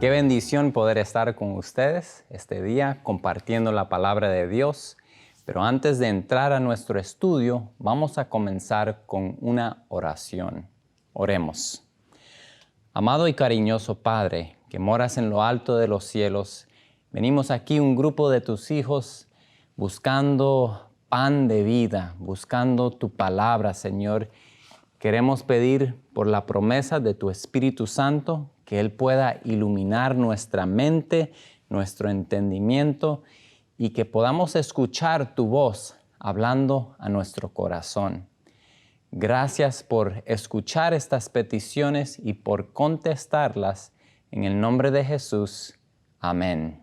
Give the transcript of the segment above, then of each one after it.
Qué bendición poder estar con ustedes este día compartiendo la palabra de Dios. Pero antes de entrar a nuestro estudio, vamos a comenzar con una oración. Oremos. Amado y cariñoso Padre, que moras en lo alto de los cielos, venimos aquí un grupo de tus hijos buscando pan de vida, buscando tu palabra, Señor. Queremos pedir por la promesa de tu Espíritu Santo, que Él pueda iluminar nuestra mente, nuestro entendimiento y que podamos escuchar tu voz hablando a nuestro corazón. Gracias por escuchar estas peticiones y por contestarlas. En el nombre de Jesús. Amén.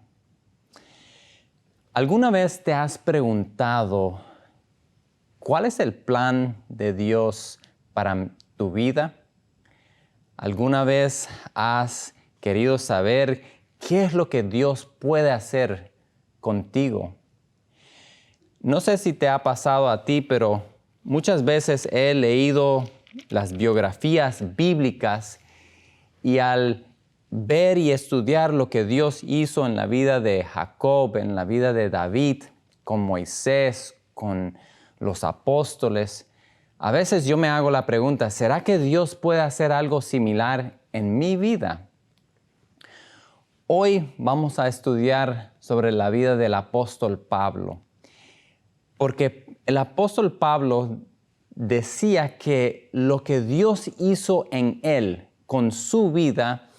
¿Alguna vez te has preguntado cuál es el plan de Dios para tu vida? ¿Alguna vez has querido saber qué es lo que Dios puede hacer contigo? No sé si te ha pasado a ti, pero muchas veces he leído las biografías bíblicas y al ver y estudiar lo que Dios hizo en la vida de Jacob, en la vida de David, con Moisés, con los apóstoles, a veces yo me hago la pregunta, ¿será que Dios puede hacer algo similar en mi vida? Hoy vamos a estudiar sobre la vida del apóstol Pablo, porque el apóstol Pablo decía que lo que Dios hizo en él, con su vida,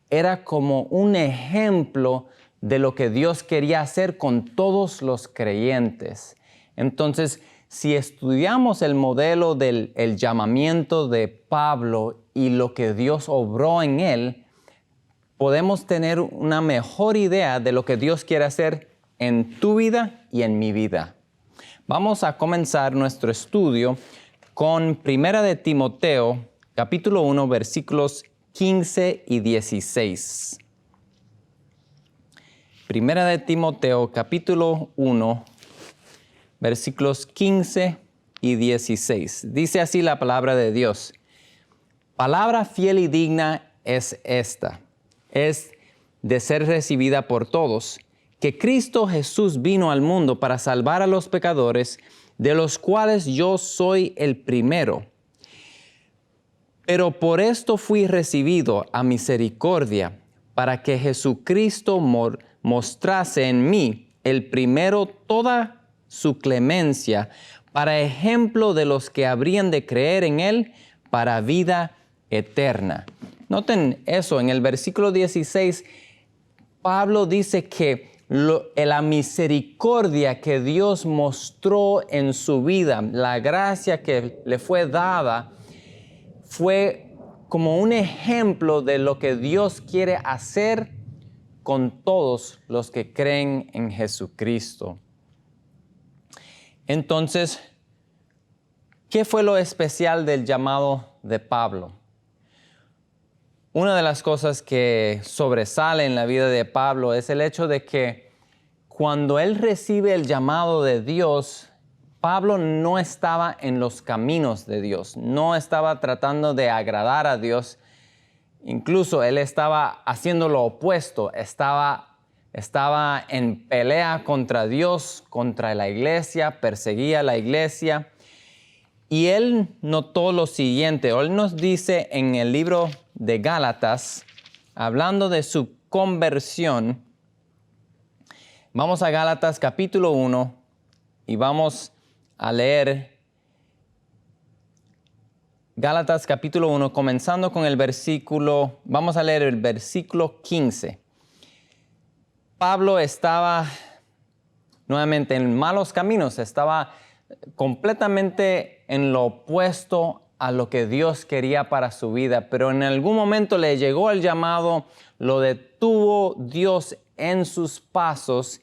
era como un ejemplo de lo que Dios quería hacer con todos los creyentes. Entonces, si estudiamos el modelo del llamamiento de Pablo y lo que Dios obró en él, podemos tener una mejor idea de lo que Dios quiere hacer en tu vida y en mi vida. Vamos a comenzar nuestro estudio con 1 de Timoteo, capítulo 1, versículos 15 y 16. 1 de Timoteo, capítulo 1, versículos 15 y 16. Dice así la palabra de Dios. Palabra fiel y digna es esta. Es de ser recibida por todos, que Cristo Jesús vino al mundo para salvar a los pecadores, de los cuales yo soy el primero. Pero por esto fui recibido a misericordia, para que Jesucristo mostrase en mí el primero toda su clemencia, para ejemplo de los que habrían de creer en Él para vida eterna. Noten eso, en el versículo 16, Pablo dice que la misericordia que Dios mostró en su vida, la gracia que le fue dada, fue como un ejemplo de lo que Dios quiere hacer con todos los que creen en Jesucristo. Entonces, ¿qué fue lo especial del llamado de Pablo? Una de las cosas que sobresale en la vida de Pablo es el hecho de que cuando él recibe el llamado de Dios, Pablo no estaba en los caminos de Dios, no estaba tratando de agradar a Dios. Incluso él estaba haciendo lo opuesto, estaba en pelea contra Dios, contra la iglesia, perseguía a la iglesia. Y él notó lo siguiente, él nos dice en el libro de Gálatas, hablando de su conversión, vamos a Gálatas capítulo 1 y vamos a leer Gálatas capítulo 1, comenzando con el versículo, vamos a leer el versículo 15. Pablo estaba nuevamente en malos caminos, estaba completamente en lo opuesto a lo que Dios quería para su vida, pero en algún momento le llegó el llamado, lo detuvo Dios en sus pasos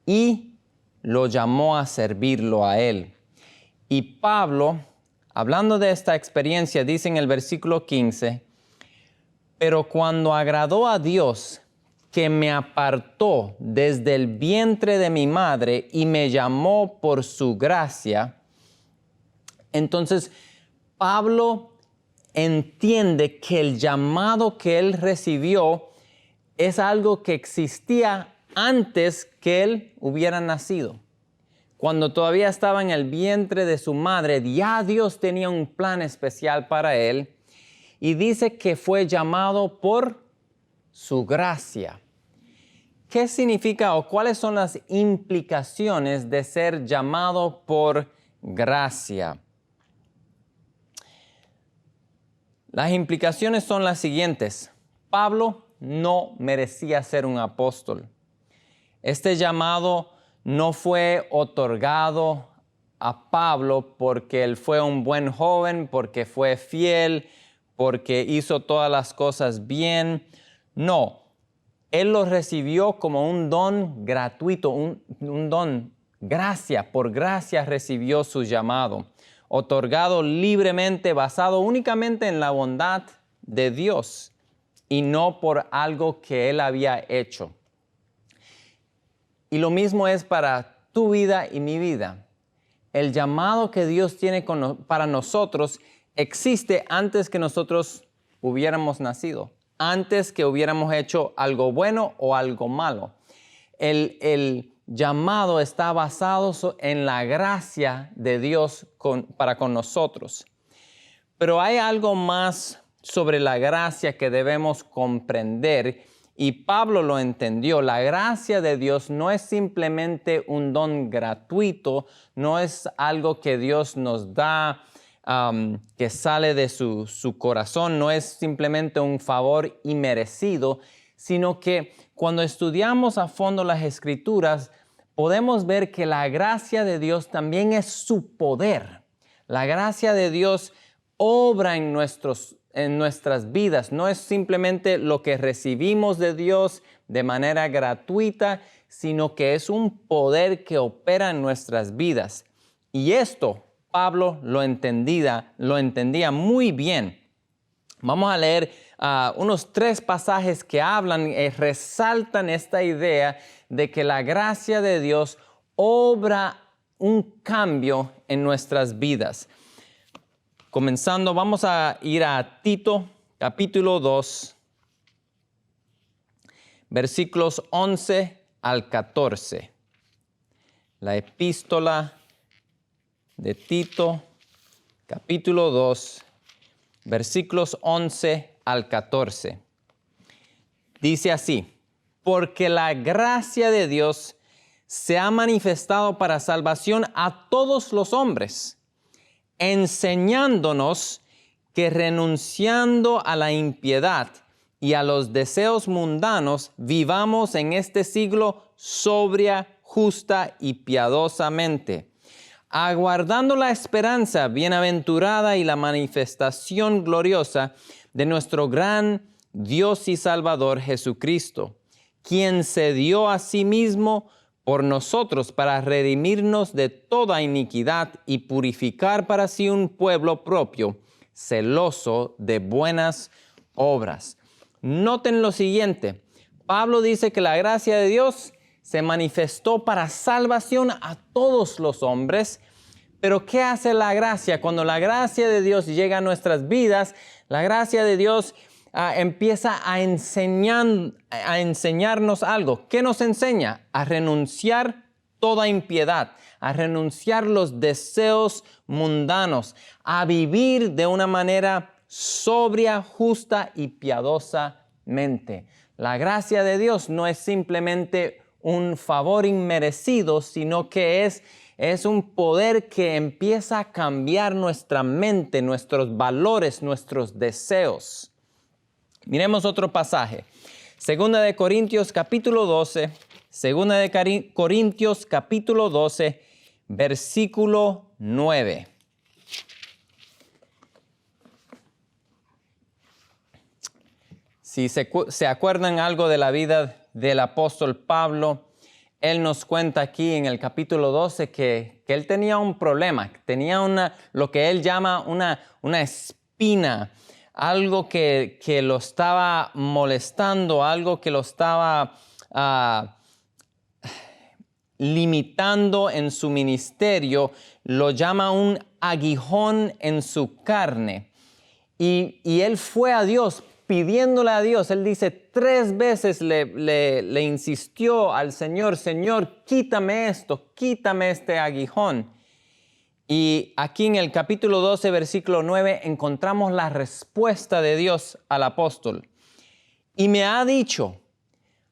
y lo llamó a servirlo a Él. Y Pablo, hablando de esta experiencia, dice en el versículo 15, pero cuando agradó a Dios, que me apartó desde el vientre de mi madre y me llamó por su gracia. Entonces, Pablo entiende que el llamado que él recibió es algo que existía antes que él hubiera nacido. Cuando todavía estaba en el vientre de su madre, ya Dios tenía un plan especial para él. Y dice que fue llamado por su gracia. ¿Qué significa o cuáles son las implicaciones de ser llamado por gracia? Las implicaciones son las siguientes. Pablo no merecía ser un apóstol. Este llamado no fue otorgado a Pablo porque él fue un buen joven, porque fue fiel, porque hizo todas las cosas bien. No, él lo recibió como un don gratuito, un don, gracia, por gracia recibió su llamado, otorgado libremente, basado únicamente en la bondad de Dios y no por algo que él había hecho. Y lo mismo es para tu vida y mi vida. El llamado que Dios tiene para nosotros existe antes que nosotros hubiéramos nacido, antes que hubiéramos hecho algo bueno o algo malo. El llamado está basado en la gracia de Dios para con nosotros. Pero hay algo más sobre la gracia que debemos comprender. Y Pablo lo entendió. La gracia de Dios no es simplemente un don gratuito, no es algo que Dios nos da, que sale de su corazón, no es simplemente un favor inmerecido, sino que cuando estudiamos a fondo las Escrituras, podemos ver que la gracia de Dios también es su poder. La gracia de Dios obra en nuestras vidas. No es simplemente lo que recibimos de Dios de manera gratuita, sino que es un poder que opera en nuestras vidas. Y esto Pablo lo entendía muy bien. Vamos a leer unos 3 pasajes que hablan y resaltan esta idea de que la gracia de Dios obra un cambio en nuestras vidas. Comenzando, vamos a ir a Tito, capítulo 2, versículos 11 al 14. La epístola de Tito, capítulo 2, versículos 11 al 14. Dice así: porque la gracia de Dios se ha manifestado para salvación a todos los hombres, enseñándonos que renunciando a la impiedad y a los deseos mundanos, vivamos en este siglo sobria, justa y piadosamente, aguardando la esperanza bienaventurada y la manifestación gloriosa de nuestro gran Dios y Salvador Jesucristo, quien se dio a sí mismo por nosotros para redimirnos de toda iniquidad y purificar para sí un pueblo propio, celoso de buenas obras. Noten lo siguiente. Pablo dice que la gracia de Dios se manifestó para salvación a todos los hombres. Pero ¿qué hace la gracia? Cuando la gracia de Dios llega a nuestras vidas, la gracia de Dios empieza a enseñarnos algo. ¿Qué nos enseña? A renunciar toda impiedad, a renunciar los deseos mundanos, a vivir de una manera sobria, justa y piadosamente. La gracia de Dios no es simplemente un favor inmerecido, sino que es un poder que empieza a cambiar nuestra mente, nuestros valores, nuestros deseos. Miremos otro pasaje. Segunda de Corintios capítulo 12, versículo 9. Si se acuerdan algo de la vida del apóstol Pablo, él nos cuenta aquí en el capítulo 12 que él tenía un problema, tenía lo que él llama una espina, algo que lo estaba molestando, algo que lo estaba limitando en su ministerio, lo llama un aguijón en su carne. Y él fue a Dios pidiéndole a Dios. Él dice 3 veces le insistió al Señor, Señor, quítame esto, quítame este aguijón. Y aquí en el capítulo 12, versículo 9, encontramos la respuesta de Dios al apóstol. Y me ha dicho,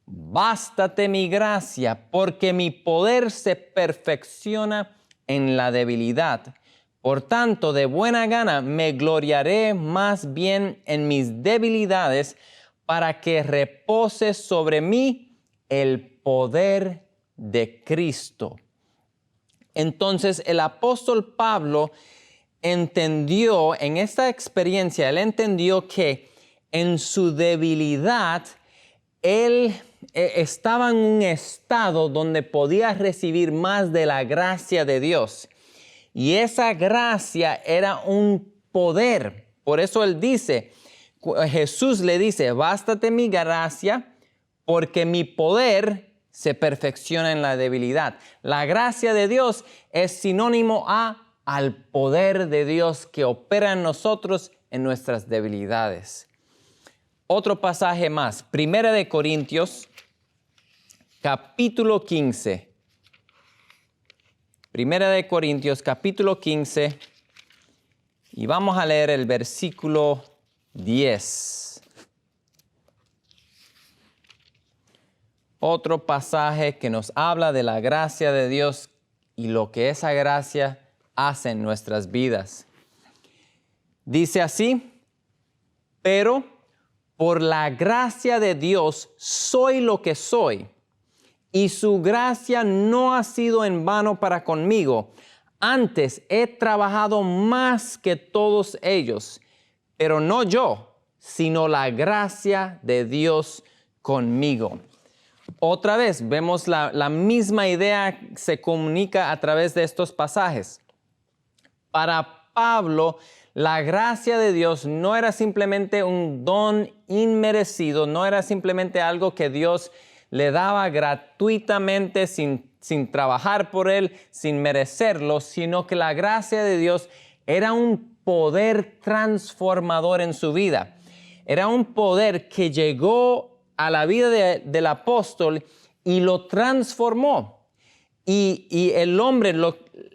bástate mi gracia, porque mi poder se perfecciona en la debilidad. Por tanto, de buena gana me gloriaré más bien en mis debilidades, para que repose sobre mí el poder de Cristo. Entonces el apóstol Pablo entendió en esta experiencia, él entendió que en su debilidad él estaba en un estado donde podía recibir más de la gracia de Dios. Y esa gracia era un poder. Por eso él dice, Jesús le dice, bástate mi gracia porque mi poder se perfecciona en la debilidad. La gracia de Dios es sinónimo al poder de Dios que opera en nosotros en nuestras debilidades. Otro pasaje más, 1 Corintios, capítulo 15. 1 Corintios, capítulo 15, y vamos a leer el versículo 10. Otro pasaje que nos habla de la gracia de Dios y lo que esa gracia hace en nuestras vidas. Dice así, pero por la gracia de Dios soy lo que soy, y su gracia no ha sido en vano para conmigo. Antes he trabajado más que todos ellos, pero no yo, sino la gracia de Dios conmigo. Otra vez vemos la misma idea se comunica a través de estos pasajes. Para Pablo, la gracia de Dios no era simplemente un don inmerecido, no era simplemente algo que Dios le daba gratuitamente sin trabajar por él, sin merecerlo, sino que la gracia de Dios era un poder transformador en su vida. Era un poder que llegó a la vida del apóstol y lo transformó. Y el hombre,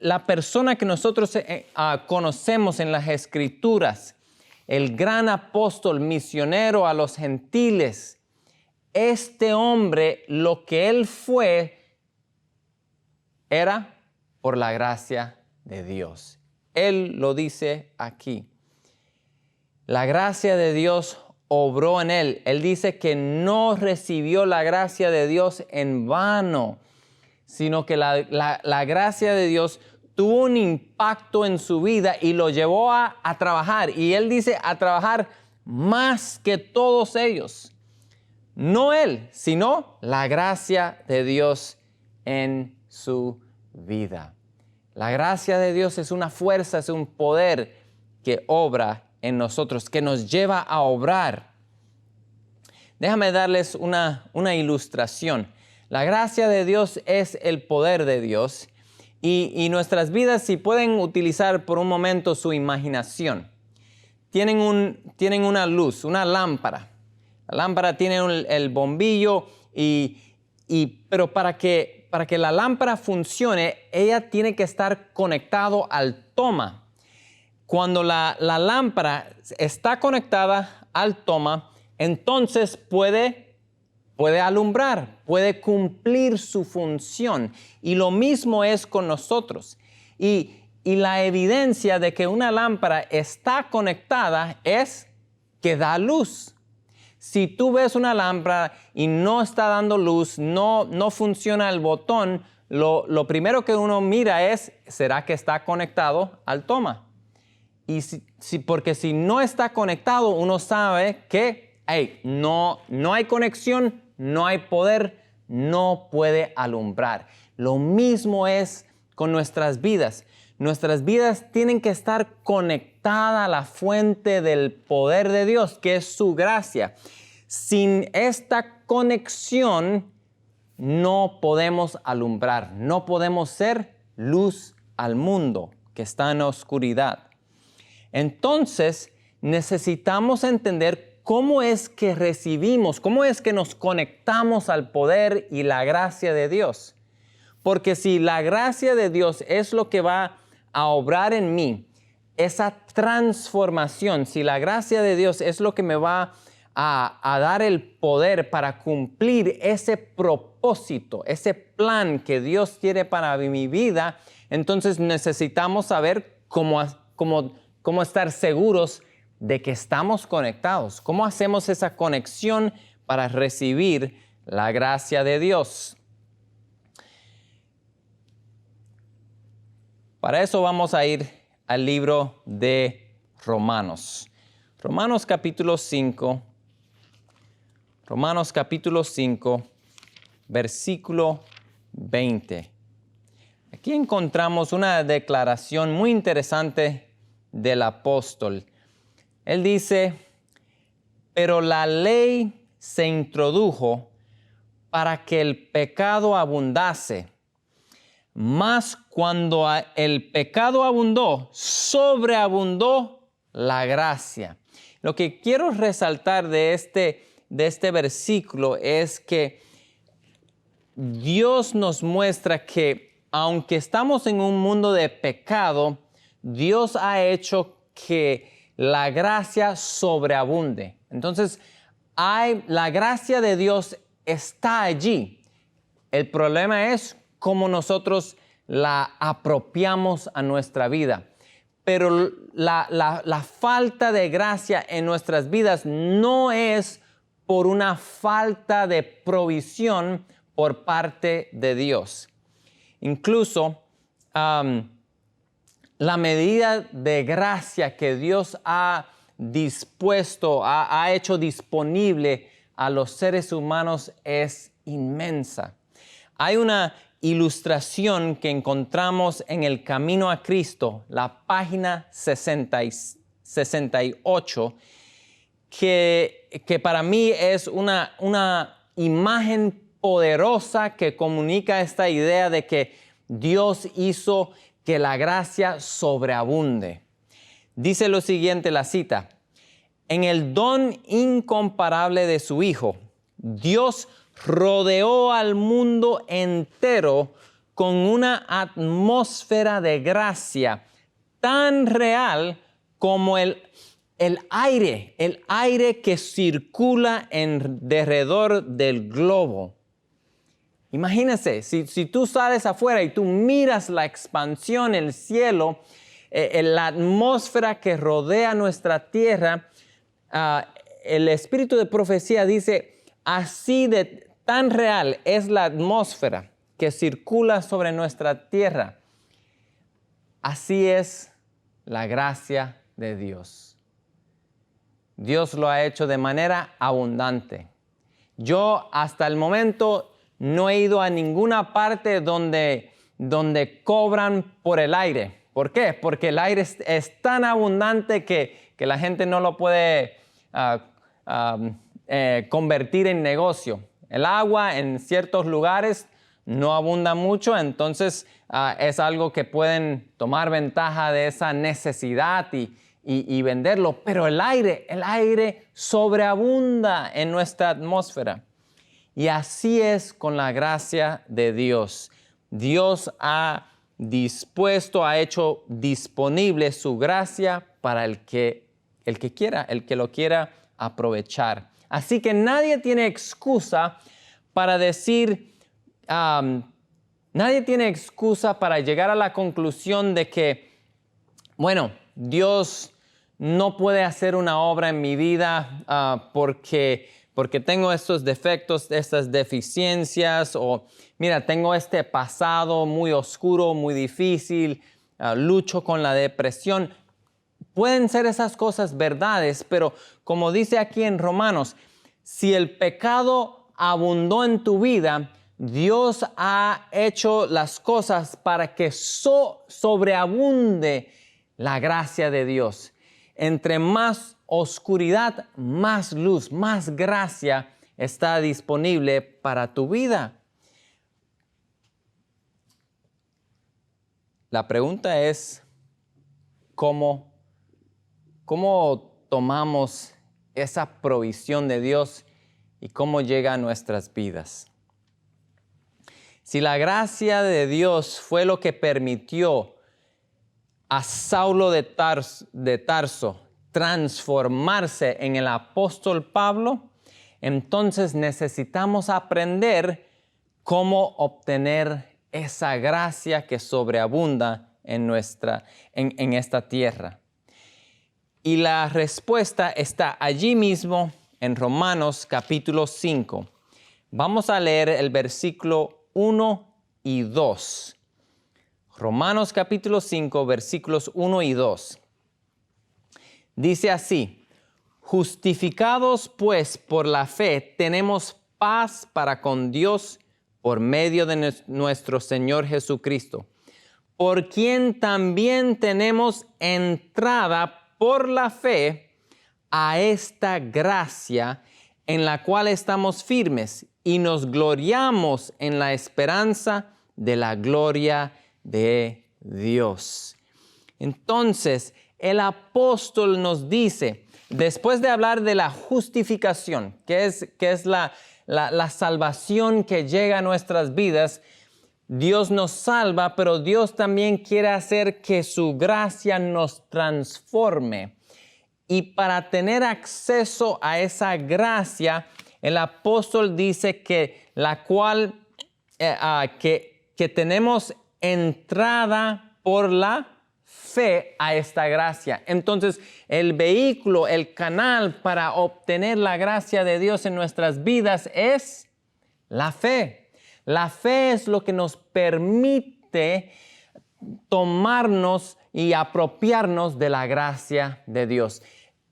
la persona que nosotros conocemos en las Escrituras, el gran apóstol misionero a los gentiles, este hombre, lo que él fue, era por la gracia de Dios. Él lo dice aquí. La gracia de Dios obró en él. Él dice que no recibió la gracia de Dios en vano, sino que la gracia de Dios tuvo un impacto en su vida y lo llevó a trabajar. Y él dice a trabajar más que todos ellos. No él, sino la gracia de Dios en su vida. La gracia de Dios es una fuerza, es un poder que obra en nosotros, que nos lleva a obrar. Déjame darles una ilustración. La gracia de Dios es el poder de Dios y nuestras vidas, si pueden utilizar por un momento su imaginación, tienen una luz, una lámpara. La lámpara tiene el bombillo, pero para que la lámpara funcione, ella tiene que estar conectado al toma. Cuando la lámpara está conectada al toma, entonces puede alumbrar, puede cumplir su función. Y lo mismo es con nosotros. Y la evidencia de que una lámpara está conectada es que da luz. Si tú ves una lámpara y no está dando luz, no funciona el botón, lo primero que uno mira es, ¿será que está conectado al toma? Y porque si no está conectado, uno sabe que no hay conexión, no hay poder, no puede alumbrar. Lo mismo es con nuestras vidas. Nuestras vidas tienen que estar conectadas a la fuente del poder de Dios, que es su gracia. Sin esta conexión no podemos alumbrar, no podemos ser luz al mundo que está en la oscuridad. Entonces necesitamos entender ¿cómo es que recibimos, cómo es que nos conectamos al poder y la gracia de Dios? Porque si la gracia de Dios es lo que va a obrar en mí, esa transformación, si la gracia de Dios es lo que me va a dar el poder para cumplir ese propósito, ese plan que Dios tiene para mi vida, entonces necesitamos saber cómo estar seguros de que estamos conectados. ¿Cómo hacemos esa conexión para recibir la gracia de Dios? Para eso vamos a ir al libro de Romanos. Romanos capítulo 5, versículo 20. Aquí encontramos una declaración muy interesante del apóstol. Él dice, pero la ley se introdujo para que el pecado abundase. Mas cuando el pecado abundó, sobreabundó la gracia. Lo que quiero resaltar de este versículo es que Dios nos muestra que aunque estamos en un mundo de pecado, Dios ha hecho que la gracia sobreabunde. Entonces, la gracia de Dios está allí. El problema es cómo nosotros la apropiamos a nuestra vida. Pero la falta de gracia en nuestras vidas no es por una falta de provisión por parte de Dios. Incluso la medida de gracia que Dios ha dispuesto, ha hecho disponible a los seres humanos es inmensa. Hay una ilustración que encontramos en El Camino a Cristo, la página 68, que para mí es una imagen poderosa que comunica esta idea de que Dios hizo que la gracia sobreabunde. Dice lo siguiente la cita: en el don incomparable de su Hijo, Dios rodeó al mundo entero con una atmósfera de gracia tan real como el aire que circula alrededor del globo. Imagínense, si tú sales afuera y tú miras la expansión, el cielo, la atmósfera que rodea nuestra tierra, el espíritu de profecía dice, así de tan real es la atmósfera que circula sobre nuestra tierra. Así es la gracia de Dios. Dios lo ha hecho de manera abundante. Yo hasta el momento no he ido a ninguna parte donde cobran por el aire. ¿Por qué? Porque el aire es tan abundante que la gente no lo puede convertir en negocio. El agua en ciertos lugares no abunda mucho, entonces es algo que pueden tomar ventaja de esa necesidad y venderlo. Pero el aire sobreabunda en nuestra atmósfera. Y así es con la gracia de Dios. Dios ha hecho disponible su gracia para el que lo quiera aprovechar. Así que nadie tiene excusa para decir, nadie tiene excusa para llegar a la conclusión de que, bueno, Dios no puede hacer una obra en mi vida porque tengo estos defectos, estas deficiencias, o mira, tengo este pasado muy oscuro, muy difícil, lucho con la depresión. Pueden ser esas cosas verdades, pero como dice aquí en Romanos, si el pecado abundó en tu vida, Dios ha hecho las cosas para que sobreabunde la gracia de Dios. Entre más oscuridad, más luz, más gracia está disponible para tu vida. La pregunta es, ¿cómo tomamos esa provisión de Dios y cómo llega a nuestras vidas. Si la gracia de Dios fue lo que permitió a Saulo de Tarso transformarse en el apóstol Pablo, entonces necesitamos aprender cómo obtener esa gracia que sobreabunda en esta tierra. Y la respuesta está allí mismo en Romanos capítulo 5. Vamos a leer el versículo 1 y 2. Romanos capítulo 5, versículos 1 y 2. Dice así: justificados pues por la fe, tenemos paz para con Dios por medio de nuestro Señor Jesucristo, por quien también tenemos entrada por la fe a esta gracia en la cual estamos firmes y nos gloriamos en la esperanza de la gloria de Dios. Entonces, el apóstol nos dice, después de hablar de la justificación, que es la salvación que llega a nuestras vidas, Dios nos salva, pero Dios también quiere hacer que su gracia nos transforme. Y para tener acceso a esa gracia, el apóstol dice que que tenemos entrada por la fe a esta gracia. Entonces, el vehículo, el canal para obtener la gracia de Dios en nuestras vidas es la fe. La fe es lo que nos permite tomarnos y apropiarnos de la gracia de Dios.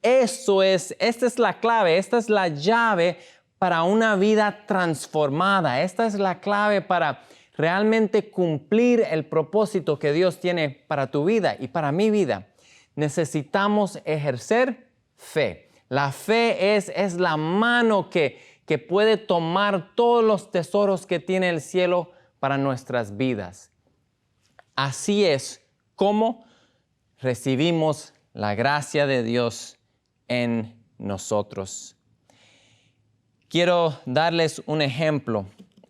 Esta es la clave, esta es la llave para una vida transformada. Esta es la clave para realmente cumplir el propósito que Dios tiene para tu vida y para mi vida. Necesitamos ejercer fe. La fe es la mano que puede tomar todos los tesoros que tiene el cielo para nuestras vidas. Así es como recibimos la gracia de Dios en nosotros. Quiero darles un ejemplo,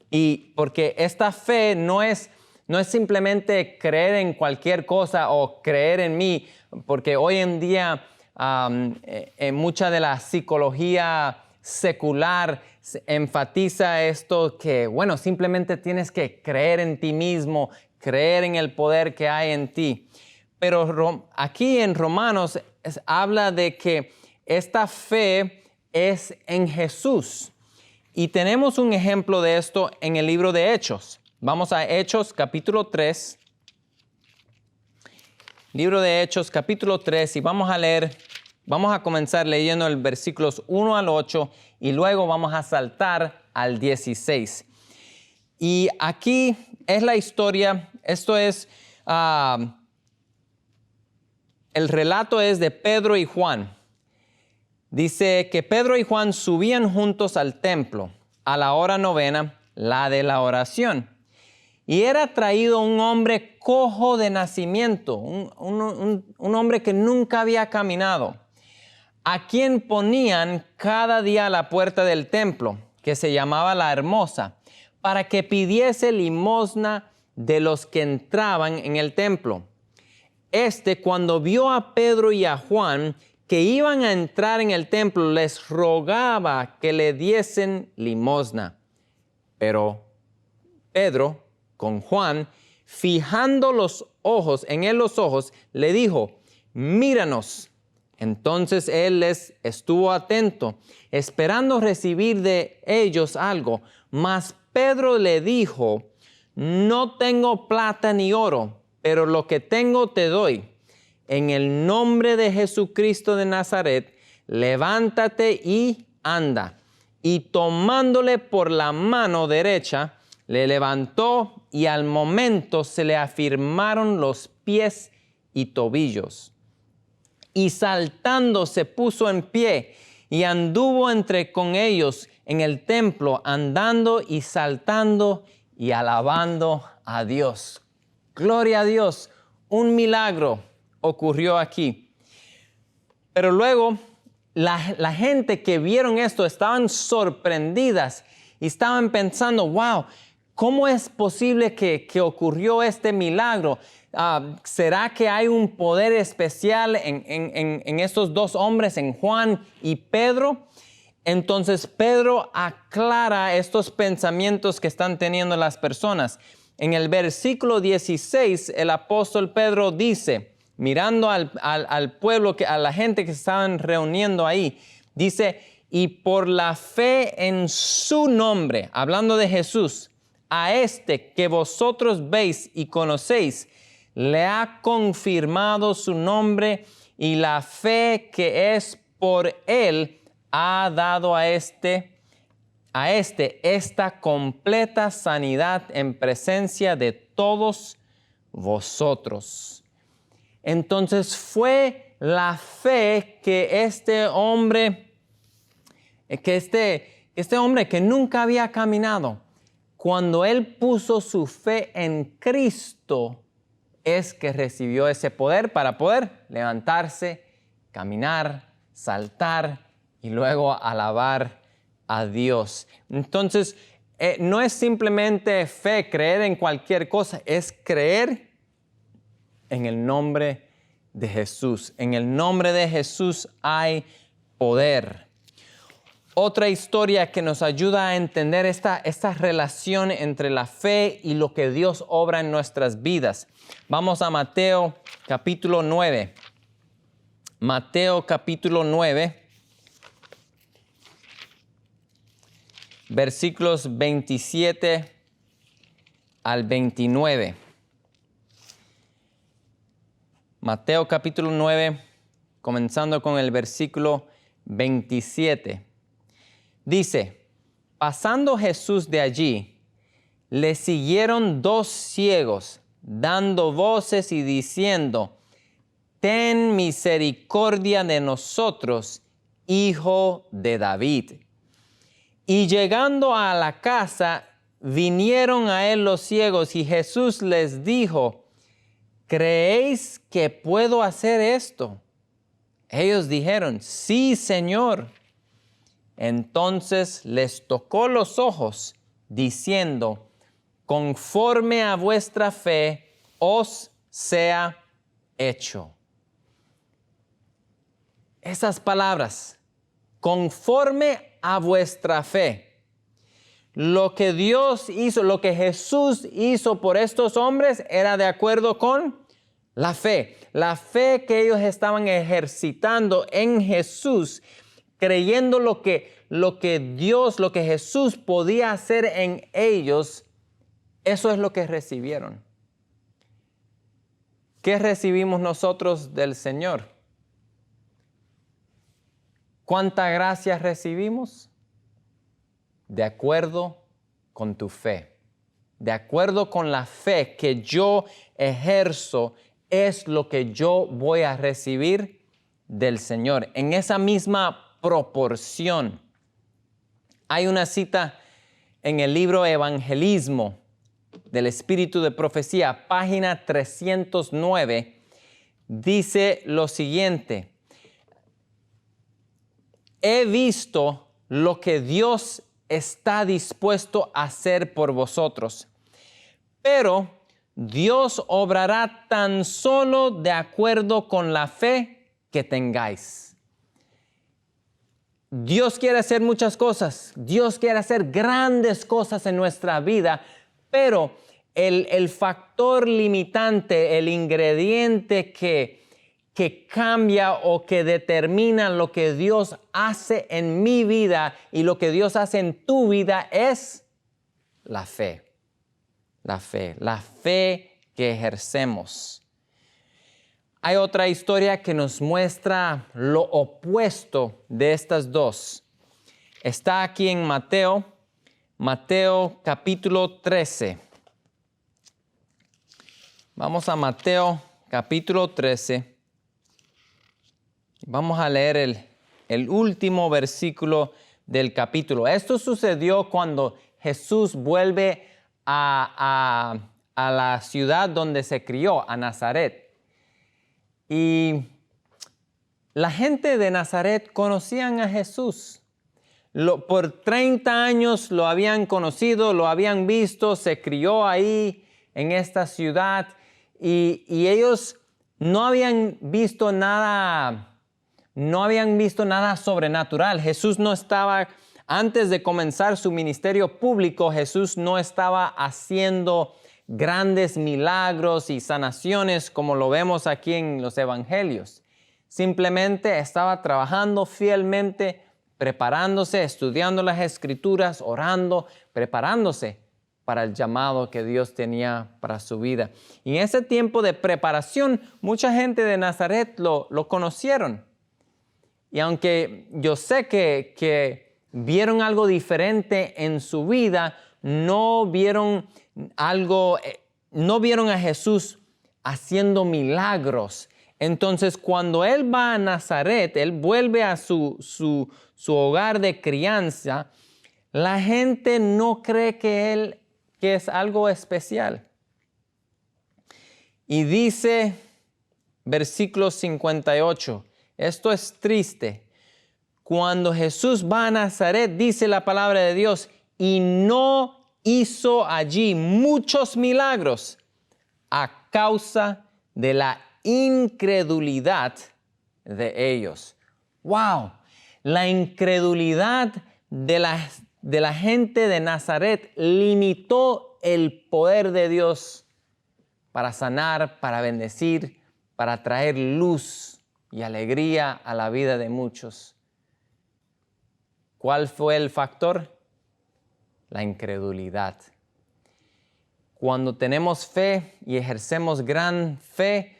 y porque esta fe no es simplemente creer en cualquier cosa o creer en mí, porque hoy en día en mucha de la psicología secular enfatiza esto que, bueno, simplemente tienes que creer en ti mismo, creer en el poder que hay en ti. Pero aquí en Romanos habla de que esta fe es en Jesús. Y tenemos un ejemplo de esto en el libro de Hechos. Vamos a Hechos capítulo 3. Libro de Hechos capítulo 3 y vamos a comenzar leyendo el versículos 1 al 8 y luego vamos a saltar al 16. Y aquí es la historia, esto es, el relato es de Pedro y Juan. Dice que Pedro y Juan subían juntos al templo a la hora novena, la de la oración. Y era traído un hombre cojo de nacimiento, un hombre que nunca había caminado, a quien ponían cada día a la puerta del templo, que se llamaba La Hermosa, para que pidiese limosna de los que entraban en el templo. Cuando vio a Pedro y a Juan que iban a entrar en el templo, les rogaba que le diesen limosna. Pero Pedro, con Juan, fijando los ojos en él, le dijo: míranos. Entonces él les estuvo atento, esperando recibir de ellos algo. Mas Pedro le dijo: no tengo plata ni oro, pero lo que tengo te doy. En el nombre de Jesucristo de Nazaret, levántate y anda. Y tomándole por la mano derecha, le levantó y al momento se le afirmaron los pies y tobillos. Y saltando se puso en pie y anduvo con ellos en el templo, andando y saltando y alabando a Dios. Gloria a Dios, un milagro ocurrió aquí. Pero luego la gente que vieron esto estaban sorprendidas y estaban pensando, wow, ¿cómo es posible que ocurrió este milagro? ¿Será que hay un poder especial en estos dos hombres, en Juan y Pedro? Entonces Pedro aclara estos pensamientos que están teniendo las personas. En el versículo 16, el apóstol Pedro dice, mirando al pueblo, a la gente que estaban reuniendo ahí, dice, y por la fe en su nombre, hablando de Jesús, a este que vosotros veis y conocéis, le ha confirmado su nombre, y la fe que es por él ha dado a este esta completa sanidad en presencia de todos vosotros. Entonces fue la fe que este hombre que nunca había caminado, cuando él puso su fe en Cristo, es que recibió ese poder para poder levantarse, caminar, saltar y luego alabar a Dios. Entonces, no es simplemente fe, creer en cualquier cosa, es creer en el nombre de Jesús. En el nombre de Jesús hay poder. Otra historia que nos ayuda a entender esta relación entre la fe y lo que Dios obra en nuestras vidas. Vamos a Mateo capítulo 9. Mateo capítulo 9. Versículos 27 al 29. Mateo capítulo 9, comenzando con el versículo 27. Dice, pasando Jesús de allí, le siguieron dos ciegos, dando voces y diciendo, ten misericordia de nosotros, hijo de David. Y llegando a la casa, vinieron a él los ciegos, y Jesús les dijo, ¿creéis que puedo hacer esto? Ellos dijeron, sí, Señor. Entonces les tocó los ojos, diciendo, conforme a vuestra fe os sea hecho. Esas palabras, conforme a vuestra fe. Lo que Dios hizo, lo que Jesús hizo por estos hombres era de acuerdo con la fe. La fe que ellos estaban ejercitando en Jesús, creyendo lo que Jesús podía hacer en ellos, eso es lo que recibieron. ¿Qué recibimos nosotros del Señor? ¿Cuánta gracia recibimos? De acuerdo con tu fe. De acuerdo con la fe que yo ejerzo, es lo que yo voy a recibir del Señor. En esa misma proporción. Hay una cita en el libro Evangelismo del Espíritu de Profecía, página 309. Dice lo siguiente. He visto lo que Dios está dispuesto a hacer por vosotros, pero Dios obrará tan solo de acuerdo con la fe que tengáis. Dios quiere hacer muchas cosas. Dios quiere hacer grandes cosas en nuestra vida, pero el factor limitante, el ingrediente que cambia o que determina lo que Dios hace en mi vida y lo que Dios hace en tu vida es la fe. La fe que ejercemos. Hay otra historia que nos muestra lo opuesto de estas dos. Está aquí en Mateo capítulo 13. Vamos a Mateo capítulo 13. Vamos a leer el último versículo del capítulo. Esto sucedió cuando Jesús vuelve a la ciudad donde se crió, a Nazaret. Y la gente de Nazaret conocían a Jesús. Por 30 años lo habían conocido, lo habían visto, se crió ahí en esta ciudad y ellos no habían visto nada sobrenatural. Jesús no estaba, antes de comenzar su ministerio público, Jesús no estaba haciendo grandes milagros y sanaciones como lo vemos aquí en los evangelios. Simplemente estaba trabajando fielmente, preparándose, estudiando las Escrituras, orando, preparándose para el llamado que Dios tenía para su vida. Y en ese tiempo de preparación, mucha gente de Nazaret lo conocieron. Y aunque yo sé que vieron algo diferente en su vida, no vieron a Jesús haciendo milagros. Entonces, cuando Él va a Nazaret, Él vuelve a su hogar de crianza, la gente no cree que es algo especial. Y dice, versículo 58, esto es triste. Cuando Jesús va a Nazaret, dice la palabra de Dios, y no hizo allí muchos milagros a causa de la incredulidad de ellos. ¡Wow! La incredulidad de la gente de Nazaret limitó el poder de Dios para sanar, para bendecir, para traer luz y alegría a la vida de muchos. ¿Cuál fue el factor? La incredulidad. Cuando tenemos fe y ejercemos gran fe,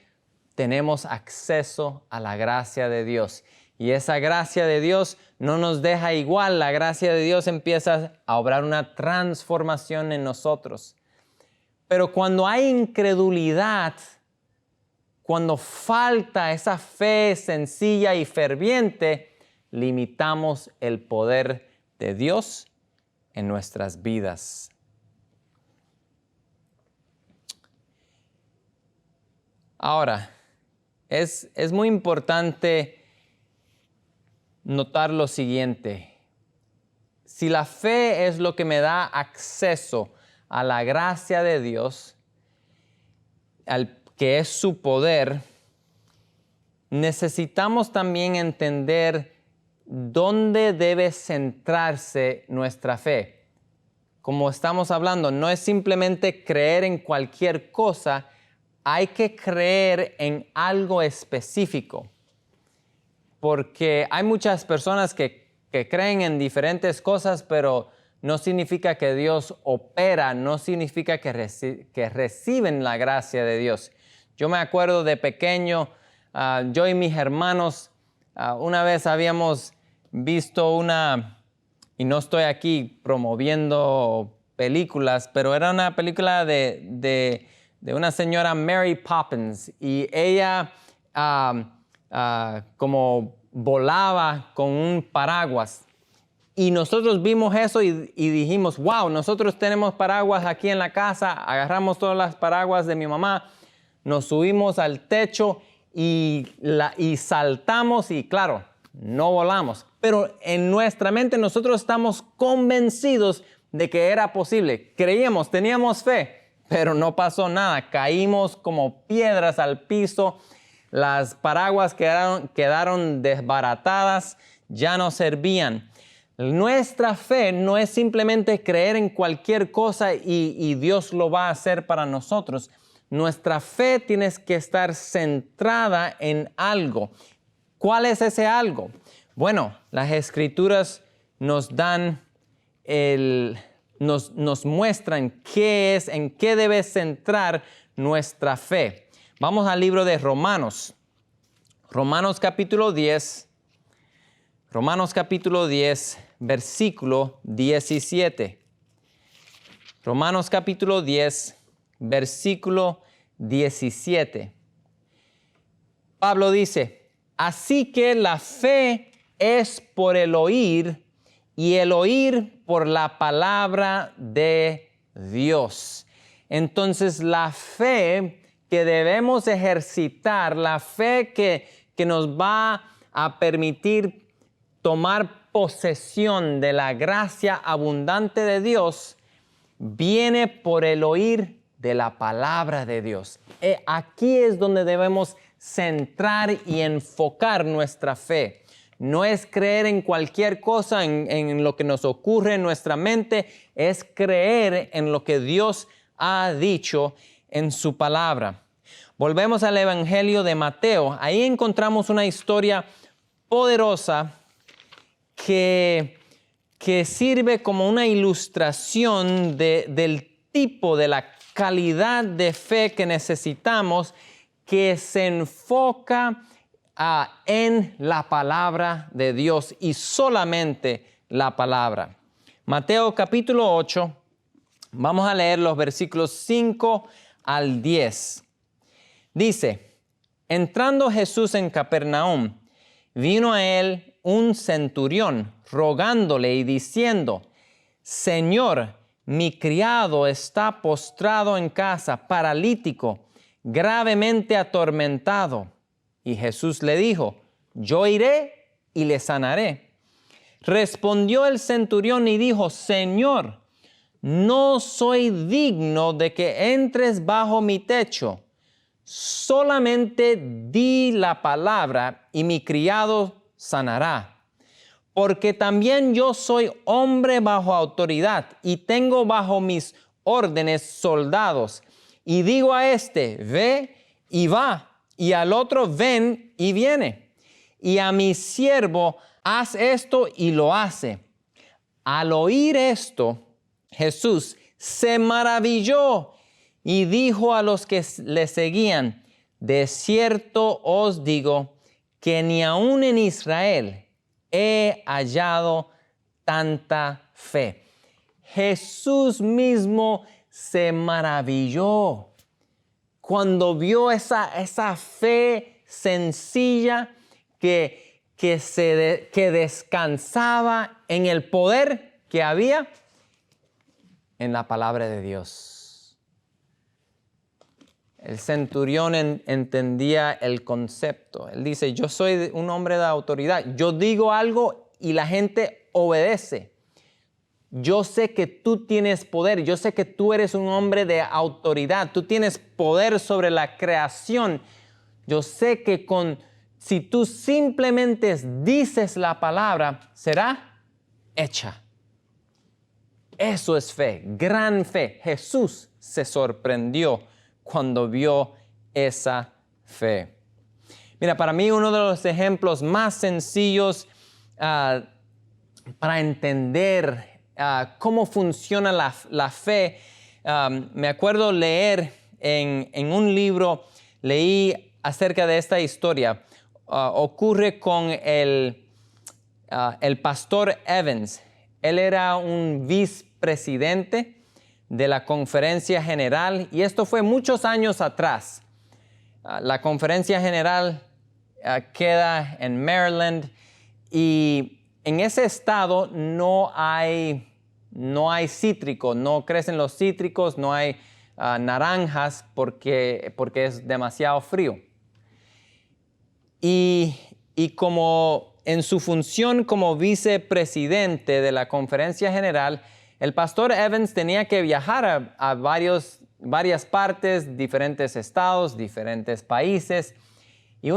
tenemos acceso a la gracia de Dios. Y esa gracia de Dios no nos deja igual. La gracia de Dios empieza a obrar una transformación en nosotros. Pero cuando hay incredulidad, cuando falta esa fe sencilla y ferviente, limitamos el poder de Dios en nuestras vidas. Ahora, es muy importante notar lo siguiente. Si la fe es lo que me da acceso a la gracia de Dios, que es su poder, necesitamos también entender dónde debe centrarse nuestra fe. Como estamos hablando, no es simplemente creer en cualquier cosa, hay que creer en algo específico. Porque hay muchas personas que creen en diferentes cosas, pero no significa que Dios opera, no significa que reciben la gracia de Dios. Yo me acuerdo de pequeño, yo y mis hermanos, una vez habíamos visto y no estoy aquí promoviendo películas, pero era una película de una señora Mary Poppins, y ella como volaba con un paraguas. Y nosotros vimos eso y dijimos, wow, nosotros tenemos paraguas aquí en la casa. Agarramos todas las paraguas de mi mamá, nos subimos al techo y saltamos, y claro, no volamos. Pero en nuestra mente nosotros estamos convencidos de que era posible. Creíamos, teníamos fe, pero no pasó nada. Caímos como piedras al piso. Las paraguas quedaron desbaratadas, ya no servían. Nuestra fe no es simplemente creer en cualquier cosa y Dios lo va a hacer para nosotros. Nuestra fe tiene que estar centrada en algo. ¿Cuál es ese algo? Bueno, las Escrituras nos muestran qué es, en qué debe centrar nuestra fe. Vamos al libro de Romanos. Romanos capítulo 10, versículo 17. Romanos capítulo 10, versículo 17. Pablo dice, así que la fe es por el oír, y el oír por la palabra de Dios. Entonces la fe que debemos ejercitar, la fe que nos va a permitir tomar posesión de la gracia abundante de Dios viene por el oír de la palabra de Dios. Aquí es donde debemos centrar y enfocar nuestra fe. No es creer en cualquier cosa, en lo que nos ocurre en nuestra mente, es creer en lo que Dios ha dicho en su palabra. Volvemos al Evangelio de Mateo. Ahí encontramos una historia poderosa que sirve como una ilustración del tipo, de la calidad de fe que necesitamos, que se enfoca en la palabra de Dios y solamente la palabra. Mateo capítulo 8, vamos a leer los versículos 5 al 10. Dice, entrando Jesús en Capernaum, vino a él un centurión rogándole y diciendo, Señor, mi criado está postrado en casa, paralítico, gravemente atormentado. Y Jesús le dijo, yo iré y le sanaré. Respondió el centurión y dijo, Señor, no soy digno de que entres bajo mi techo. Solamente di la palabra y mi criado sanará. Porque también yo soy hombre bajo autoridad y tengo bajo mis órdenes soldados. Y digo a este, ve y va, y al otro, ven y viene. Y a mi siervo, haz esto y lo hace. Al oír esto, Jesús se maravilló y dijo a los que le seguían, de cierto os digo que ni aun en Israel he hallado tanta fe. Jesús mismo se maravilló cuando vio esa fe sencilla que descansaba en el poder que había en la palabra de Dios. El centurión entendía el concepto. Él dice, yo soy un hombre de autoridad. Yo digo algo y la gente obedece. Yo sé que tú tienes poder. Yo sé que tú eres un hombre de autoridad. Tú tienes poder sobre la creación. Yo sé que si tú simplemente dices la palabra, será hecha. Eso es fe, gran fe. Jesús se sorprendió cuando vio esa fe. Mira, para mí uno de los ejemplos más sencillos para entender cómo funciona la fe, me acuerdo leer en un libro, leí acerca de esta historia. Ocurre con el pastor Evans. Él era un vicepresidente de la Conferencia General y esto fue muchos años atrás. La Conferencia General queda en Maryland y en ese estado no hay cítrico, no crecen los cítricos, no hay naranjas porque es demasiado frío. Y como en su función como vicepresidente de la Conferencia General, el pastor Evans tenía que viajar a varias partes, diferentes estados, diferentes países. Y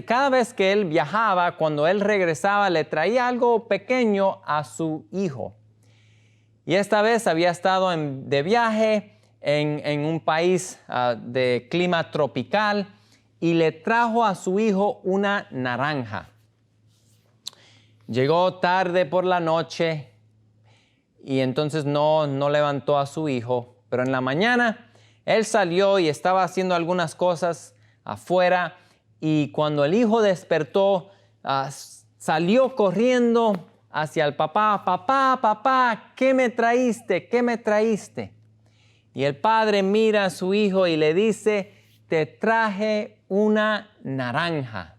cada vez que él viajaba, cuando él regresaba, le traía algo pequeño a su hijo. Y esta vez había estado de viaje en un país de clima tropical y le trajo a su hijo una naranja. Llegó tarde por la noche y entonces no levantó a su hijo, pero en la mañana él salió y estaba haciendo algunas cosas afuera y cuando el hijo despertó, salió corriendo hacia el papá. Papá, ¿qué me traíste? ¿Qué me traíste? Y el padre mira a su hijo y le dice, te traje una naranja.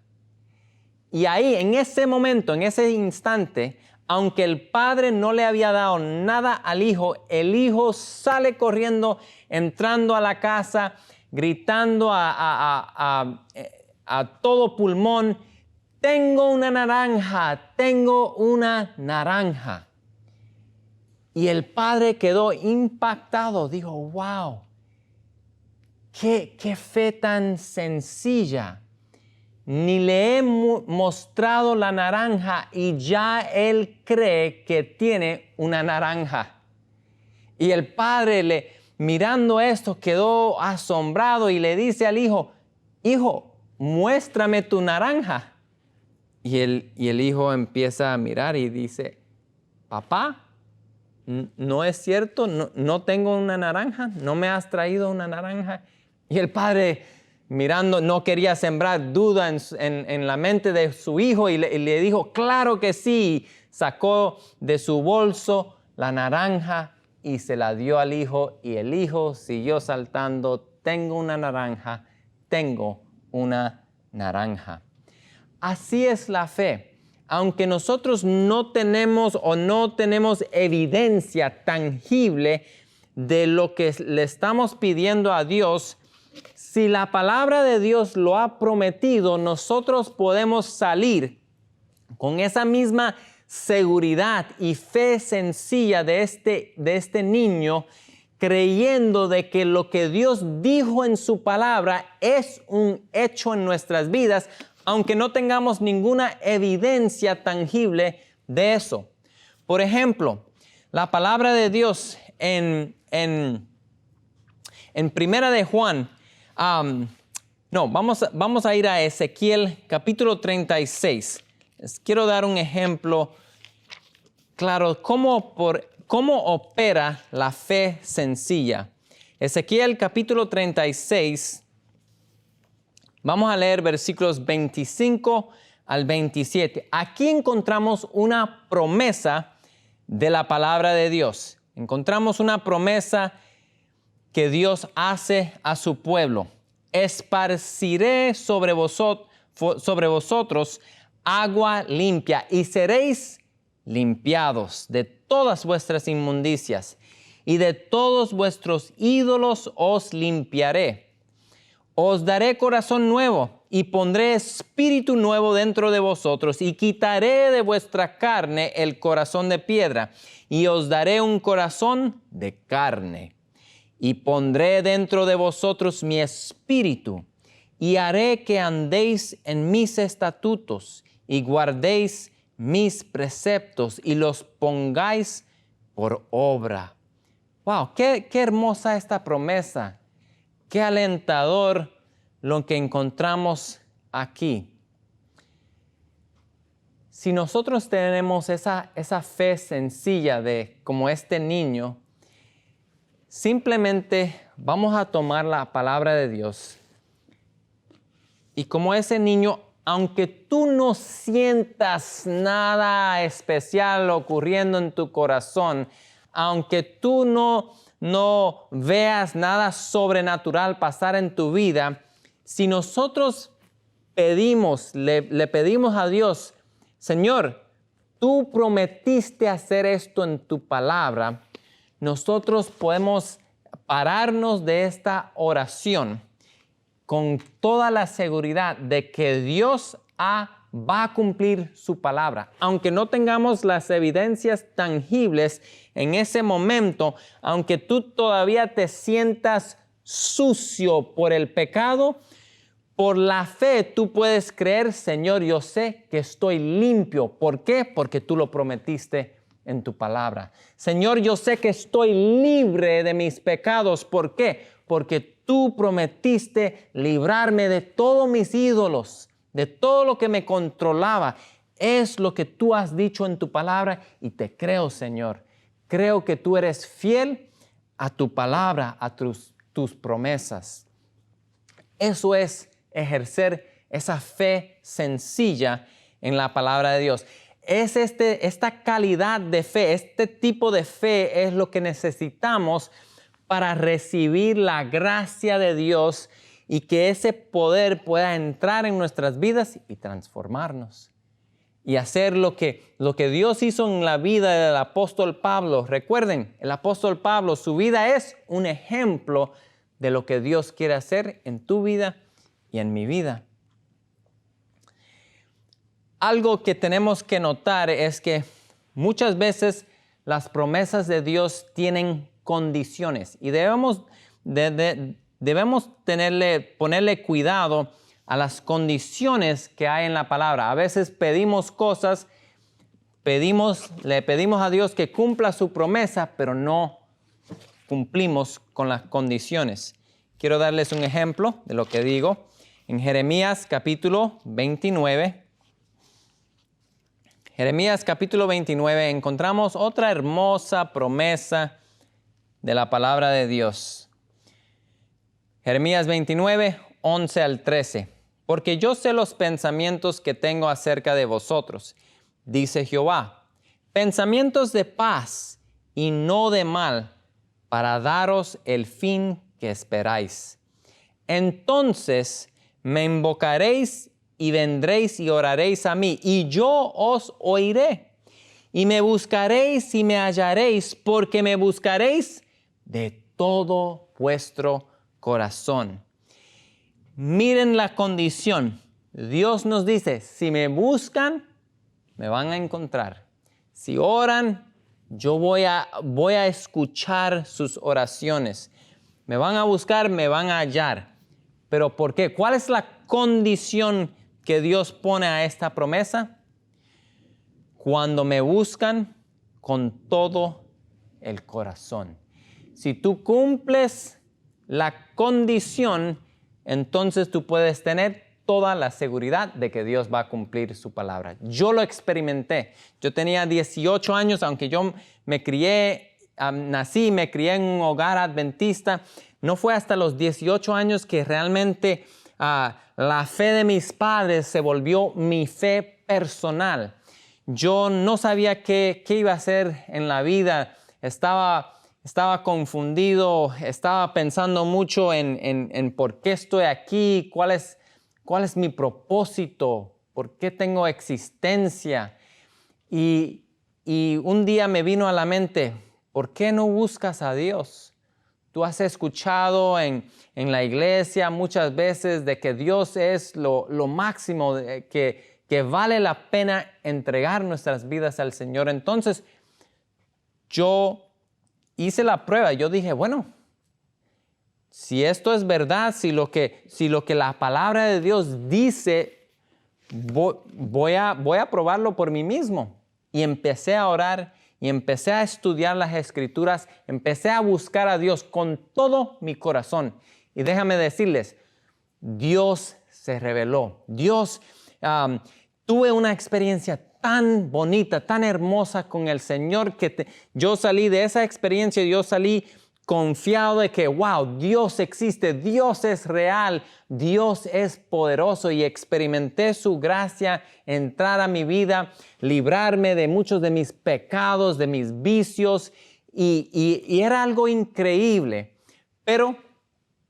Y ahí, en ese momento, en ese instante, aunque el padre no le había dado nada al hijo, el hijo sale corriendo, entrando a la casa, gritando a todo pulmón, tengo una naranja, tengo una naranja. Y el padre quedó impactado, dijo, wow, qué fe tan sencilla. Ni le he mostrado la naranja y ya él cree que tiene una naranja. Y el padre, mirando esto, quedó asombrado y le dice al hijo, hijo, muéstrame tu naranja. Y el hijo empieza a mirar y dice, papá, ¿no es cierto? No tengo una naranja, ¿no me has traído una naranja? Y el padre, mirando, no quería sembrar duda en la mente de su hijo y le dijo, claro que sí. Sacó de su bolso la naranja y se la dio al hijo y el hijo siguió saltando, tengo una naranja, tengo una naranja. Así es la fe. Aunque nosotros no tenemos evidencia tangible de lo que le estamos pidiendo a Dios, si la palabra de Dios lo ha prometido, nosotros podemos salir con esa misma seguridad y fe sencilla de este niño, creyendo de que lo que Dios dijo en su palabra es un hecho en nuestras vidas, aunque no tengamos ninguna evidencia tangible de eso. Por ejemplo, la palabra de Dios en Primera de Juan, vamos a ir a Ezequiel capítulo 36. Les quiero dar un ejemplo claro cómo opera la fe sencilla. Ezequiel capítulo 36. Vamos a leer versículos 25 al 27. Aquí encontramos una promesa de la palabra de Dios. Encontramos una promesa que Dios hace a su pueblo. Esparciré sobre vosotros agua limpia y seréis limpiados de todas vuestras inmundicias y de todos vuestros ídolos os limpiaré. Os daré corazón nuevo y pondré espíritu nuevo dentro de vosotros y quitaré de vuestra carne el corazón de piedra y os daré un corazón de carne. Y pondré dentro de vosotros mi espíritu y haré que andéis en mis estatutos y guardéis mis preceptos y los pongáis por obra. ¡Wow! ¡Qué hermosa esta promesa! Qué alentador lo que encontramos aquí. Si nosotros tenemos esa fe sencilla como este niño, simplemente vamos a tomar la palabra de Dios y como ese niño, aunque tú no sientas nada especial ocurriendo en tu corazón, aunque tú no veas nada sobrenatural pasar en tu vida, si nosotros le pedimos a Dios, Señor, tú prometiste hacer esto en tu palabra, nosotros podemos pararnos de esta oración con toda la seguridad de que Dios va a cumplir su palabra. Aunque no tengamos las evidencias tangibles en ese momento, aunque tú todavía te sientas sucio por el pecado, por la fe tú puedes creer, Señor, yo sé que estoy limpio. ¿Por qué? Porque tú lo prometiste en tu palabra. Señor, yo sé que estoy libre de mis pecados. ¿Por qué? Porque tú prometiste librarme de todos mis ídolos, de todo lo que me controlaba. Es lo que tú has dicho en tu palabra y te creo, Señor. Creo que tú eres fiel a tu palabra, a tus promesas. Eso es ejercer esa fe sencilla en la palabra de Dios. Es esta calidad de fe, este tipo de fe es lo que necesitamos para recibir la gracia de Dios y que ese poder pueda entrar en nuestras vidas y transformarnos. Y hacer lo que Dios hizo en la vida del apóstol Pablo. Recuerden, el apóstol Pablo, su vida es un ejemplo de lo que Dios quiere hacer en tu vida y en mi vida. algo que tenemos que notar es que muchas veces las promesas de Dios tienen condiciones y debemos ponerle cuidado a las condiciones que hay en la palabra. A veces pedimos cosas, le pedimos a Dios que cumpla su promesa, pero no cumplimos con las condiciones. Quiero darles un ejemplo de lo que digo. En Jeremías capítulo 29, encontramos otra hermosa promesa de la palabra de Dios. Jeremías 29, 11 al 13. Porque yo sé los pensamientos que tengo acerca de vosotros, dice Jehová, pensamientos de paz y no de mal, para daros el fin que esperáis. Entonces me invocaréis y vendréis y oraréis a mí, y yo os oiré. Y me buscaréis y me hallaréis, porque me buscaréis de todo vuestro corazón. Miren la condición. Dios nos dice, si me buscan, me van a encontrar. Si oran, yo voy a escuchar sus oraciones. Me van a buscar, me van a hallar. ¿Pero por qué? ¿Cuál es la condición que Dios pone a esta promesa? Cuando me buscan con todo el corazón. Si tú cumples la condición, entonces tú puedes tener toda la seguridad de que Dios va a cumplir su palabra. Yo lo experimenté. Yo tenía 18 años, aunque yo me crié en un hogar adventista. No fue hasta los 18 años que realmente la fe de mis padres se volvió mi fe personal. Yo no sabía qué iba a hacer en la vida. Estaba confundido, estaba pensando mucho en por qué estoy aquí, cuál es mi propósito, por qué tengo existencia. Y un día me vino a la mente, ¿por qué no buscas a Dios? Tú has escuchado en la iglesia muchas veces de que Dios es lo máximo, que vale la pena entregar nuestras vidas al Señor. Entonces, yo hice la prueba. Yo dije, bueno, si esto es verdad, si lo que la palabra de Dios dice, voy a probarlo por mí mismo. Y empecé a orar y empecé a estudiar las Escrituras, empecé a buscar a Dios con todo mi corazón. Y déjame decirles, Dios se reveló. Tuve una experiencia tan bonita, tan hermosa con el Señor que yo salí de esa experiencia, yo salí confiado de que, wow, Dios existe, Dios es real, Dios es poderoso, y experimenté su gracia entrar a mi vida, librarme de muchos de mis pecados, de mis vicios, y era algo increíble, pero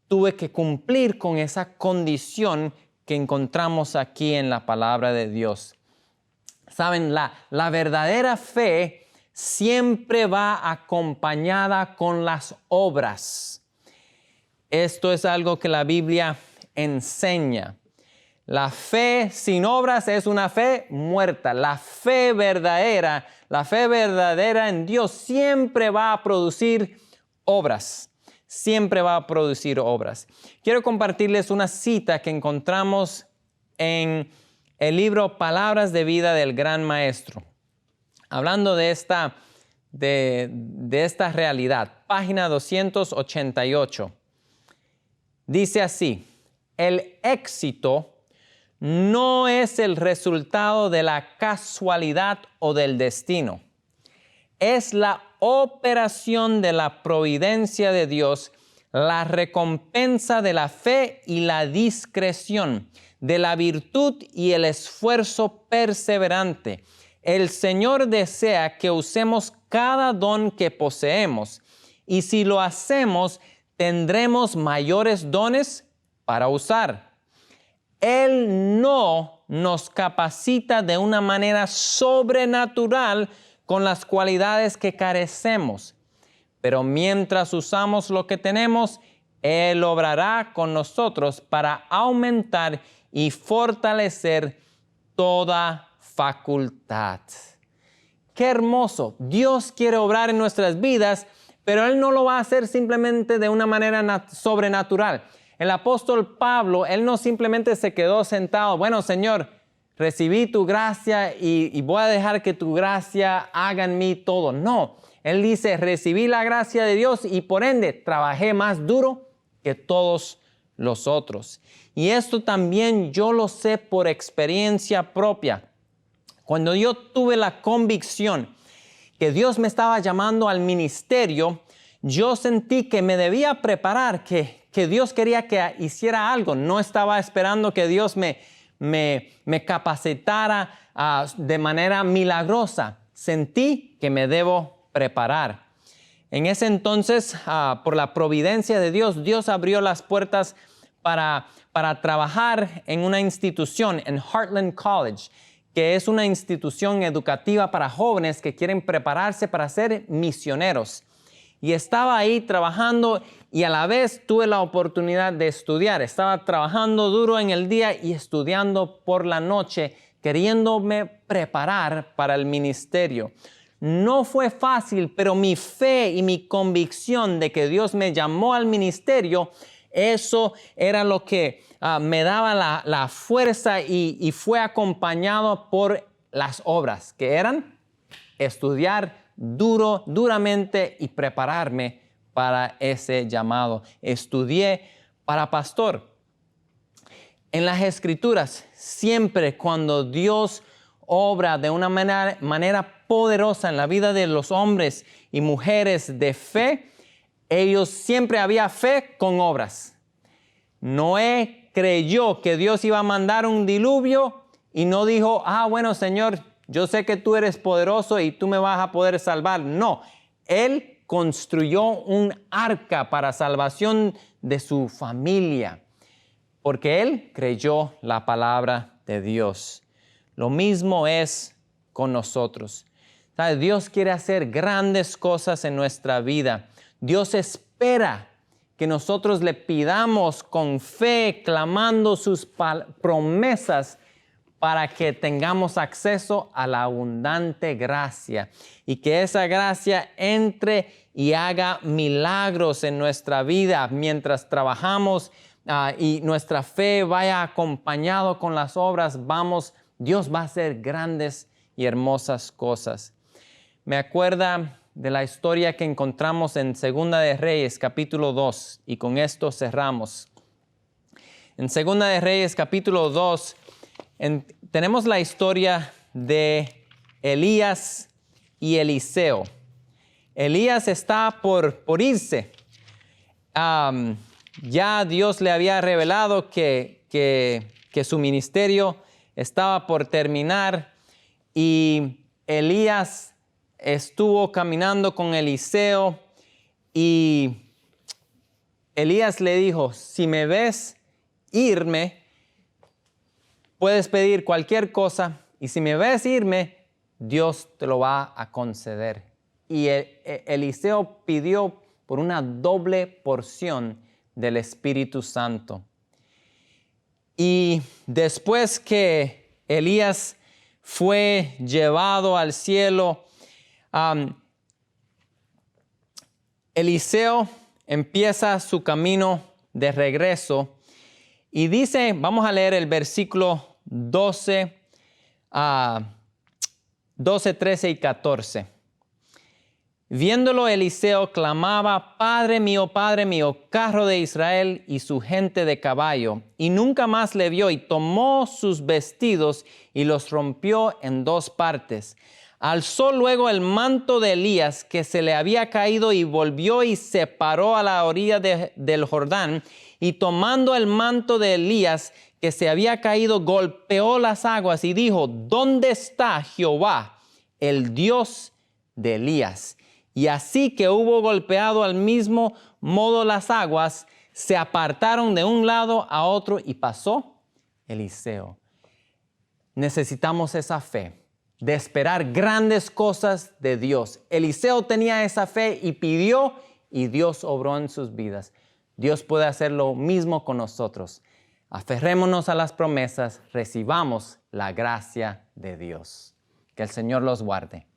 tuve que cumplir con esa condición que encontramos aquí en la palabra de Dios. Saben, la verdadera fe siempre va acompañada con las obras. Esto es algo que la Biblia enseña. La fe sin obras es una fe muerta. La fe verdadera en Dios siempre va a producir obras. Siempre va a producir obras. Quiero compartirles una cita que encontramos en el libro Palabras de Vida del Gran Maestro. Hablando de esta realidad, página 288, dice así: el éxito no es el resultado de la casualidad o del destino. Es la operación de la providencia de Dios, la recompensa de la fe y la discreción, de la virtud y el esfuerzo perseverante. El Señor desea que usemos cada don que poseemos, y si lo hacemos, tendremos mayores dones para usar. Él no nos capacita de una manera sobrenatural con las cualidades que carecemos, pero mientras usamos lo que tenemos, Él obrará con nosotros para aumentar y fortalecer toda facultad. ¡Qué hermoso! Dios quiere obrar en nuestras vidas, pero Él no lo va a hacer simplemente de una manera sobrenatural. El apóstol Pablo, él no simplemente se quedó sentado, bueno, Señor, recibí tu gracia y voy a dejar que tu gracia haga en mí todo. No, él dice, recibí la gracia de Dios y por ende trabajé más duro que todos los otros. Y esto también yo lo sé por experiencia propia. Cuando yo tuve la convicción que Dios me estaba llamando al ministerio, yo sentí que me debía preparar, que Dios quería que hiciera algo. No estaba esperando que Dios me capacitara de manera milagrosa. Sentí que me debo preparar. En ese entonces, por la providencia de Dios, Dios abrió las puertas para trabajar en una institución, en Heartland College, que es una institución educativa para jóvenes que quieren prepararse para ser misioneros. Y estaba ahí trabajando y a la vez tuve la oportunidad de estudiar. Estaba trabajando duro en el día y estudiando por la noche, queriéndome preparar para el ministerio. No fue fácil, pero mi fe y mi convicción de que Dios me llamó al ministerio, eso era lo que me daba la fuerza y fue acompañado por las obras, que eran estudiar duramente y prepararme para ese llamado. Estudié para pastor. En las Escrituras, siempre cuando Dios obra de una manera poderosa en la vida de los hombres y mujeres de fe, ellos siempre había fe con obras. Noé creyó que Dios iba a mandar un diluvio y no dijo, bueno, Señor, yo sé que tú eres poderoso y tú me vas a poder salvar. No, él construyó un arca para salvación de su familia, porque él creyó la palabra de Dios. Lo mismo es con nosotros. ¿Sabe? Dios quiere hacer grandes cosas en nuestra vida. Dios espera que nosotros le pidamos con fe, clamando sus promesas, para que tengamos acceso a la abundante gracia y que esa gracia entre y haga milagros en nuestra vida mientras trabajamos y nuestra fe vaya acompañado con las obras. Dios va a hacer grandes y hermosas cosas. Me acuerda de la historia que encontramos en Segunda de Reyes, capítulo 2, y con esto cerramos. En Segunda de Reyes, capítulo 2, tenemos la historia de Elías y Eliseo. Elías está por irse. Ya Dios le había revelado que su ministerio estaba por terminar y Elías estuvo caminando con Eliseo y Elías le dijo, si me ves irme, puedes pedir cualquier cosa y si me ves irme, Dios te lo va a conceder. Y Eliseo pidió por una doble porción del Espíritu Santo. Y después que Elías fue llevado al cielo, Eliseo empieza su camino de regreso y dice, vamos a leer el versículo 12, 13 y 14. Viéndolo Eliseo clamaba, Padre mío, carro de Israel y su gente de caballo. Y nunca más le vio y tomó sus vestidos y los rompió en dos partes. Alzó luego el manto de Elías que se le había caído y volvió y se paró a la orilla del Jordán. Y tomando el manto de Elías que se había caído, golpeó las aguas y dijo, ¿dónde está Jehová, el Dios de Elías? Y así que hubo golpeado al mismo modo las aguas, se apartaron de un lado a otro y pasó Eliseo. Necesitamos esa fe de esperar grandes cosas de Dios. Eliseo tenía esa fe y pidió y Dios obró en sus vidas. Dios puede hacer lo mismo con nosotros. Aferrémonos a las promesas, recibamos la gracia de Dios. Que el Señor los guarde.